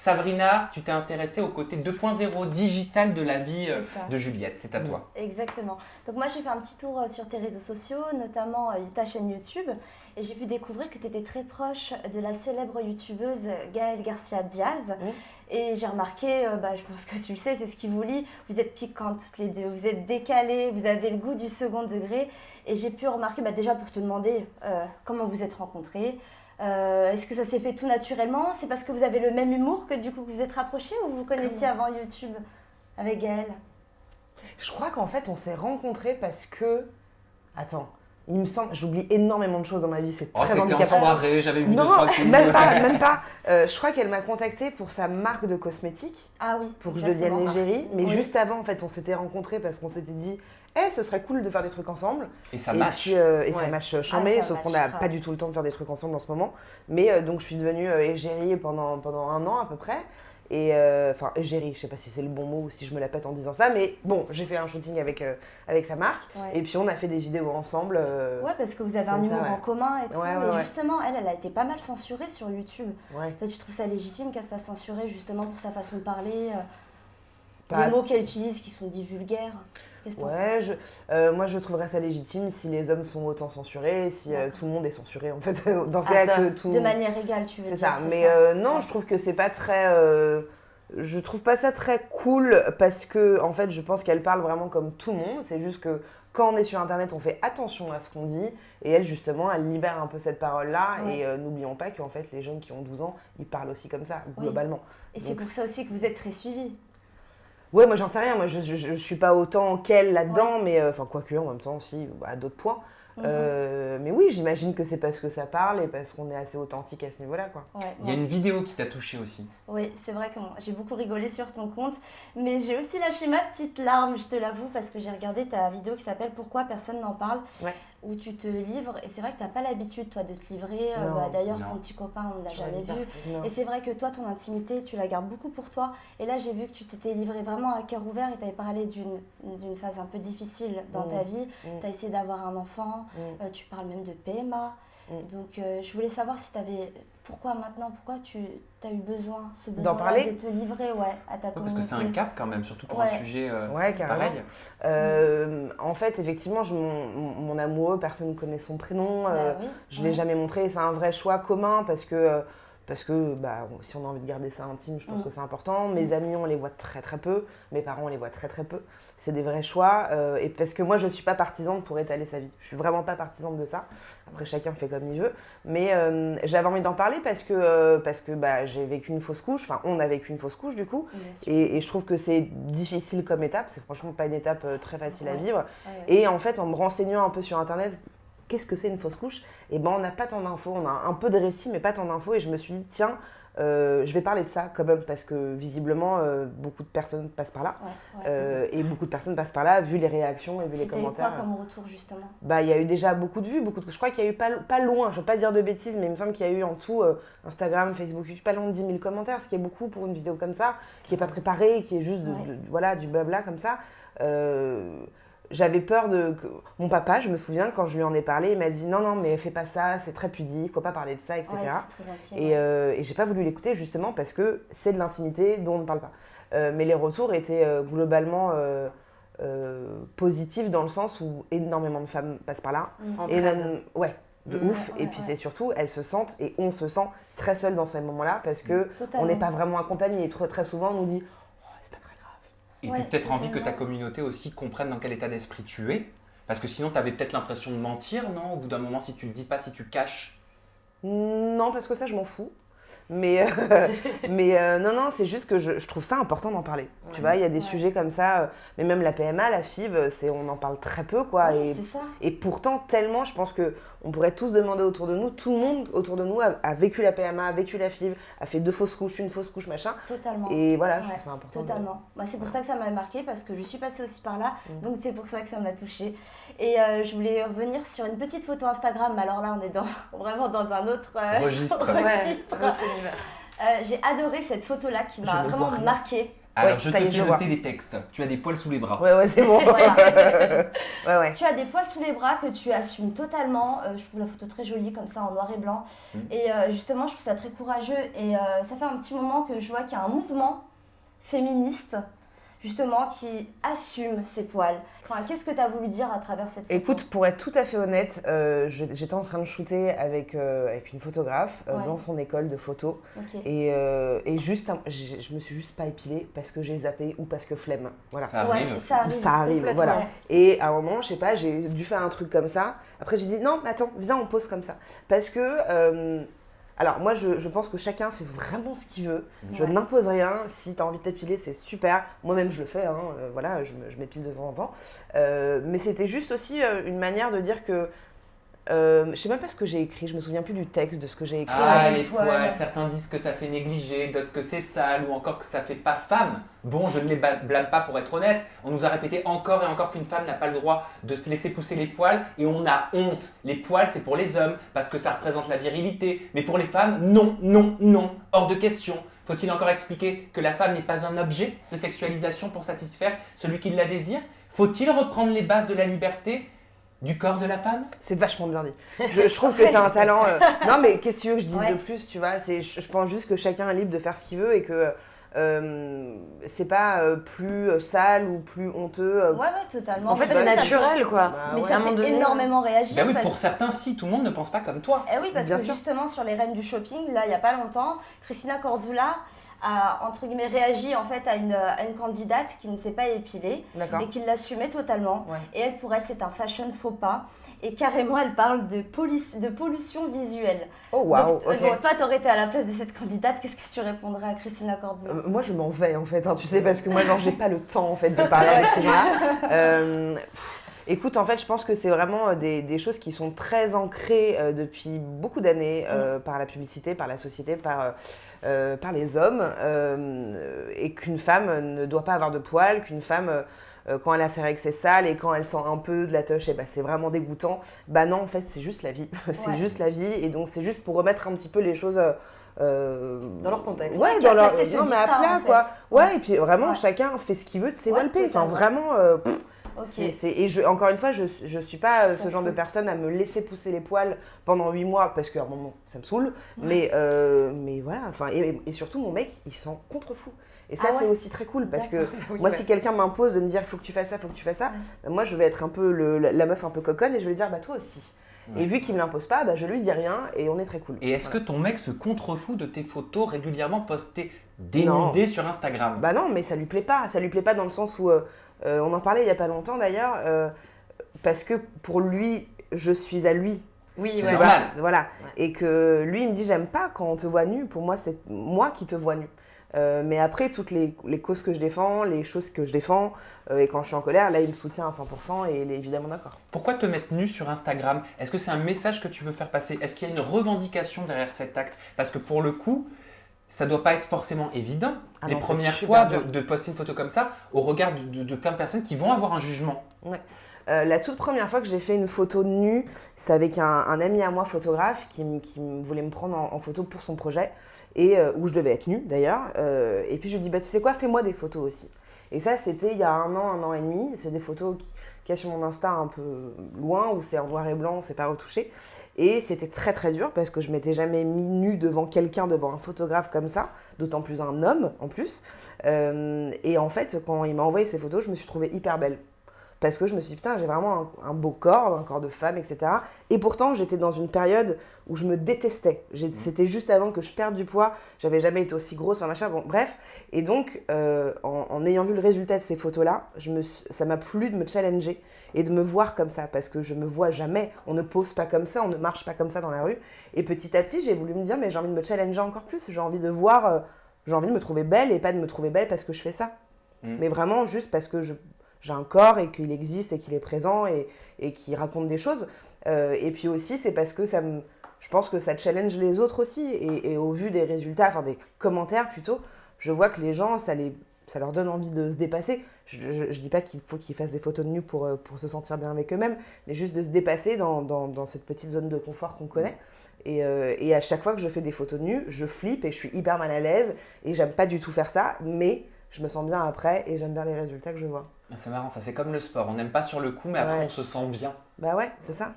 Sabrina, tu t'es intéressée au côté 2.0 digital de la vie C'est ça. de Juliette, c'est à toi. Exactement. Donc moi j'ai fait un petit tour sur tes réseaux sociaux, notamment ta chaîne YouTube, et j'ai pu découvrir que tu étais très proche de la célèbre youtubeuse Gaëlle Garcia Diaz. Et j'ai remarqué, je pense que tu le sais, c'est ce qui vous lie, vous êtes piquantes toutes les deux, vous êtes décalées, vous avez le goût du second degré. Et j'ai pu remarquer, déjà pour te demander comment vous êtes rencontrés, est-ce que ça s'est fait tout naturellement? C'est parce que vous avez le même humour que du coup vous vous êtes rapprochés, ou vous vous connaissiez avant YouTube avec Gaëlle? Je crois qu'en fait, on s'est rencontrés parce que... Attends, il me semble... J'oublie énormément de choses dans ma vie, c'est très C'était en handicapant. soirée, j'avais vu 2-3 Non, coups. même pas. Je crois qu'elle m'a contactée pour sa marque de cosmétiques, Ah oui, pour que je devienne exactement. égérie. Mais Oui. juste avant, en fait, on s'était rencontrés parce qu'on s'était dit ce serait cool de faire des trucs ensemble. Et ça Et match. puis, ça match chambé, ça sauf match qu'on n'a grave. pas du tout le temps de faire des trucs ensemble en ce moment. Mais donc, je suis devenue égérie pendant 1 an à peu près. Et enfin, égérie, je sais pas si c'est le bon mot ou si je me la pète en disant ça, mais bon, j'ai fait un shooting avec sa marque. Ouais. Et puis, on a fait des vidéos ensemble. Ouais, parce que vous avez un comme ça, humour ouais. en commun et tout. Ouais, Et ouais. justement, elle a été pas mal censurée sur YouTube. Ouais. Toi, tu trouves ça légitime qu'elle se fasse censurer justement pour sa façon de parler, Pas- les mots qu'elle utilise qui sont dits vulgaires? Qu'est-ce que t'en penses? Ouais, moi je trouverais ça légitime si les hommes sont autant censurés, si D'accord. tout le monde est censuré en fait. Dans ce Ah, cas ça, que tout. de manière égale, tu veux C'est dire. ça. c'est Mais ça. non, Ouais. je trouve que c'est pas très. Je trouve pas ça très cool parce que en fait, je pense qu'elle parle vraiment comme tout le monde. C'est juste que quand on est sur internet, on fait attention à ce qu'on dit. Et elle, justement, elle libère un peu cette parole-là. Ouais. Et n'oublions pas qu'en fait, les jeunes qui ont 12 ans, ils parlent aussi comme ça, Oui. globalement. Et c'est Donc, pour ça aussi que vous êtes très suivis. Ouais, moi j'en sais rien, moi je suis pas autant qu'elle là-dedans, mais enfin quoique en même temps, si, à d'autres points. Mais oui, j'imagine que c'est parce que ça parle et parce qu'on est assez authentique à ce niveau-là, quoi. Ouais, Il y a ouais. une vidéo qui t'a touché aussi. Oui, c'est vrai que j'ai beaucoup rigolé sur ton compte, mais j'ai aussi lâché ma petite larme, je te l'avoue, parce que j'ai regardé ta vidéo qui s'appelle Pourquoi personne n'en parle, Ouais. où tu te livres, et c'est vrai que tu n'as pas l'habitude, toi, de te livrer. Non, D'ailleurs, non. ton petit copain, on ne l'a Sur la jamais vie vu. personnelle, non. Et c'est vrai que toi, ton intimité, tu la gardes beaucoup pour toi. Et là, j'ai vu que tu t'étais livré vraiment à cœur ouvert et tu avais parlé d'une phase un peu difficile dans ta vie. Tu as essayé d'avoir un enfant, tu parles même de PMA. Donc, je voulais savoir si tu avais... Pourquoi maintenant? Pourquoi tu as eu besoin, ce besoin parler de te livrer à ta Ouais, parce communauté? que c'est un cap quand même, surtout pour un Ouais. sujet Ouais, carrément. pareil. En fait, effectivement, mon amoureux, personne ne connaît son prénom. Oui. Je ne l'ai jamais montré. C'est un vrai choix commun parce que si on a envie de garder ça intime, je pense que c'est important. Mes amis, on les voit très très peu. Mes parents, on les voit très très peu. C'est des vrais choix. Et parce que moi, je ne suis pas partisane pour étaler sa vie. Je ne suis vraiment pas partisane de ça. Après, chacun fait comme il veut. Mais j'avais envie d'en parler parce que j'ai vécu une fausse couche. Enfin, on a vécu une fausse couche du coup. Bien sûr. Et je trouve que c'est difficile comme étape. C'est franchement pas une étape très facile à Ouais. vivre. Ouais. Et en fait, en me renseignant un peu sur Internet, qu'est-ce que c'est une fausse couche? Et ben, on n'a pas tant d'infos. On a un peu de récits, mais pas tant d'infos. Et je me suis dit, tiens, je vais parler de ça quand même parce que visiblement, beaucoup de personnes passent par là. Ouais. Et beaucoup de personnes passent par là, vu les réactions et vu les Et t'as eu commentaires. quoi comme retour justement? Bah, il y a eu déjà beaucoup de vues, je crois qu'il y a eu pas loin, je ne veux pas dire de bêtises, mais il me semble qu'il y a eu en tout Instagram, Facebook, YouTube, pas loin de 10 000 commentaires, ce qui est beaucoup pour une vidéo comme ça, qui n'est pas préparée, qui est juste voilà, du blabla comme ça. J'avais peur que mon papa, je me souviens, quand je lui en ai parlé, il m'a dit non, mais fais pas ça, c'est très pudique, faut pas parler de ça, etc. Ouais, c'est très intime. Et j'ai pas voulu l'écouter justement parce que c'est de l'intimité dont on ne parle pas. Mais les retours étaient globalement positifs dans le sens où énormément de femmes passent par là. Ouais, de ouf. Et puis c'est surtout, elles se sentent et on se sent très seul dans ce moment-là parce que on n'est pas vraiment accompagné. Et très souvent, on nous dit c'est pas très grave. Et puis peut-être envie que ta communauté aussi comprenne dans quel état d'esprit tu es. Parce que sinon, tu avais peut-être l'impression de mentir, non? Au bout d'un moment, si tu le dis pas, si tu caches. Non, parce que ça, je m'en fous. Mais non, c'est juste que je trouve ça important d'en parler. Ouais. Tu vois, il y a des sujets comme ça, mais même la PMA, la FIV, on en parle très peu, quoi. Ouais, c'est ça. Et pourtant, tellement, je pense qu'on pourrait tous demander autour de nous, tout le monde autour de nous a vécu la PMA, a vécu la FIV, a fait 2 fausses couches, une fausse couche, machin. Totalement. Et voilà, je trouve ça important. Totalement. Moi, c'est pour ça que ça m'a marqué, parce que je suis passée aussi par là, donc c'est pour ça que ça m'a touchée. Et je voulais revenir sur une petite photo Instagram. Alors là, on est vraiment dans un autre registre. registre. J'ai adoré cette photo-là qui m'a vraiment marquée. Alors, Ouais, je ça te y est, fais je vois. noter les textes. Tu as des poils sous les bras. Ouais, c'est bon. Voilà. Ouais. Tu as des poils sous les bras que tu assumes totalement. Je trouve la photo très jolie comme ça en noir et blanc. Et justement, je trouve ça très courageux. Et ça fait un petit moment que je vois qu'il y a un mouvement féministe justement qui assume ses poils. Enfin, qu'est-ce que tu as voulu dire à travers cette photo? Écoute, pour être tout à fait honnête, j'étais en train de shooter avec une photographe Ouais. dans son école de photo. Ok. Et juste, je me suis juste pas épilée parce que j'ai zappé ou parce que flemme. Voilà. Ça arrive. Ouais, ça arrive. Ça arrive, complètement. voilà. Ouais. Et à un moment, je sais pas, j'ai dû faire un truc comme ça. Après, j'ai dit non, mais attends, viens, on pose comme ça. Parce que, alors moi, je pense que chacun fait vraiment ce qu'il veut. Je Ouais. n'impose rien. Si tu as envie de t'épiler, c'est super. Moi-même, je le fais. Hein. Voilà, je m'épile de temps en temps. Mais c'était juste aussi une manière de dire que. Je sais même pas ce que j'ai écrit. Je me souviens plus du texte de ce que j'ai écrit. Ah, Ouais, les les poils. poils. Certains disent que ça fait négliger, d'autres que c'est sale ou encore que ça fait pas femme. Bon, je ne les blâme pas pour être honnête. On nous a répété encore et encore qu'une femme n'a pas le droit de se laisser pousser les poils et on a honte. Les poils, c'est pour les hommes parce que ça représente la virilité. Mais pour les femmes, non, non, non. Hors de question. Faut-il encore expliquer que la femme n'est pas un objet de sexualisation pour satisfaire celui qui la désire? Faut-il reprendre les bases de la liberté du corps de la femme? C'est vachement bien dit. Je trouve que tu as un talent. Non, mais qu'est-ce que tu veux que je dise Ouais. de plus, tu vois? Je pense juste que chacun est libre de faire ce qu'il veut et que c'est pas plus sale ou plus honteux. Ouais, totalement. En fait, Bah, c'est ça- naturel, quoi. Bah, Mais ouais. ça À un moment fait donné, énormément réagir. Ben oui, parce pour certains, si, tout le monde ne pense pas comme toi. Eh oui, parce Bien que sûr. justement, sur les reines du shopping, là, il n'y a pas longtemps, Christina Cordula a, entre guillemets, réagi en fait à une candidate qui ne s'est pas épilée D'accord. et qui l'assumait totalement. Ouais. Et elle, pour elle, c'est un fashion faux pas. Et carrément, elle parle de pollution visuelle. Oh waouh, Donc, ok. bon, toi, t'aurais été à la place de cette candidate, qu'est-ce que tu répondrais à Christina Cordula? Moi, je m'en vais en fait, hein, tu sais, parce que moi, genre, j'ai pas le temps en fait de parler avec ces gens-là. Écoute, en fait, je pense que c'est vraiment des choses qui sont très ancrées depuis beaucoup d'années par la publicité, par la société, par les hommes, et qu'une femme ne doit pas avoir de poils, qu'une femme, quand elle a ses règles, c'est sale, et quand elle sent un peu de la touche, et bah, c'est vraiment dégoûtant. Bah non, en fait, c'est juste la vie. C'est Ouais. juste la vie, et donc c'est juste pour remettre un petit peu les choses. Dans leur contexte. Ouais, Qui a dans leur. cassé ce Non, mais à dictat, plat, en fait. quoi. Ouais, et puis vraiment, Ouais. chacun fait ce qu'il veut de ses Ouais, walpés. Enfin, totalement. vraiment. Ok. Et encore une fois, je suis pas ce Ça genre de fout. personne à me laisser pousser les poils pendant 8 mois parce qu'à un moment, ça me saoule. Mais voilà, enfin, et surtout, mon mec, il s'en contrefou. Et ça, Ah ouais. c'est aussi très cool parce que Oui, moi, ouais. si quelqu'un m'impose de me dire, il faut que tu fasses ça, il faut que tu fasses ça, bah, moi, je vais être un peu la meuf un peu coconne et je vais lui dire, bah, toi aussi. Ouais. Et vu qu'il me l'impose pas, bah, je lui dis rien et on est très cool. Et est-ce Voilà. que ton mec se contrefout de tes photos régulièrement postées dénudées sur Instagram? Bah non, mais ça lui plaît pas. Ça lui plaît pas dans le sens où on en parlait il y a pas longtemps d'ailleurs, parce que pour lui, je suis à lui. Oui, C'est ouais. Tu normal. vois, voilà. Ouais. Et que lui, il me dit j'aime pas quand on te voit nu. Pour moi, c'est moi qui te vois nu. Mais après, toutes les causes que je défends, les choses que je défends, et quand je suis en colère, là, il me soutient à 100% et il est évidemment d'accord. Pourquoi te mettre nu sur Instagram? Est-ce que c'est un message que tu veux faire passer? Est-ce qu'il y a une revendication derrière cet acte? Parce que pour le coup, ça doit pas être forcément évident, Ah les non, c'est premières super fois dur. de poster une photo comme ça, au regard de plein de personnes qui vont avoir un jugement. La toute première fois que j'ai fait une photo nue, c'est avec un ami à moi photographe qui voulait me prendre en photo pour son projet, et où je devais être nue d'ailleurs. Et puis je lui dis, bah, tu sais quoi, fais-moi des photos aussi. Et ça, c'était il y a un an et demi. C'est des photos qu'il y a sur mon Insta un peu loin, où c'est en noir et blanc, c'est pas retouché. Et c'était très très dur parce que je m'étais jamais mis nue devant quelqu'un, devant un photographe comme ça, d'autant plus un homme en plus. Et en fait, quand il m'a envoyé ces photos, je me suis trouvée hyper belle. Parce que je me suis dit, putain, j'ai vraiment un beau corps, un corps de femme, etc. Et pourtant, j'étais dans une période où je me détestais. C'était juste avant que je perde du poids. J'avais jamais été aussi grosse, machin. Bon, bref. Et donc, en ayant vu le résultat de ces photos-là, ça m'a plu de me challenger et de me voir comme ça. Parce que je me vois jamais. On ne pose pas comme ça, on ne marche pas comme ça dans la rue. Et petit à petit, j'ai voulu me dire, mais j'ai envie de me challenger encore plus. J'ai envie de voir, j'ai envie de me trouver belle et pas de me trouver belle parce que je fais ça. Mais vraiment juste parce que j'ai un corps et qu'il existe et qu'il est présent et qu'il raconte des choses. Et puis aussi, c'est parce que je pense que ça challenge les autres aussi. Et au vu des résultats, enfin des commentaires plutôt, je vois que les gens, ça leur donne envie de se dépasser. Je dis pas qu'il faut qu'ils fassent des photos de nus pour se sentir bien avec eux-mêmes, mais juste de se dépasser dans cette petite zone de confort qu'on connaît. Et à chaque fois que je fais des photos de nus, je flippe et je suis hyper mal à l'aise et j'aime pas du tout faire ça, mais je me sens bien après et j'aime bien les résultats que je vois. Ah, c'est marrant, ça c'est comme le sport, on n'aime pas sur le coup mais après Ouais. on se sent bien. Bah ouais, c'est ça.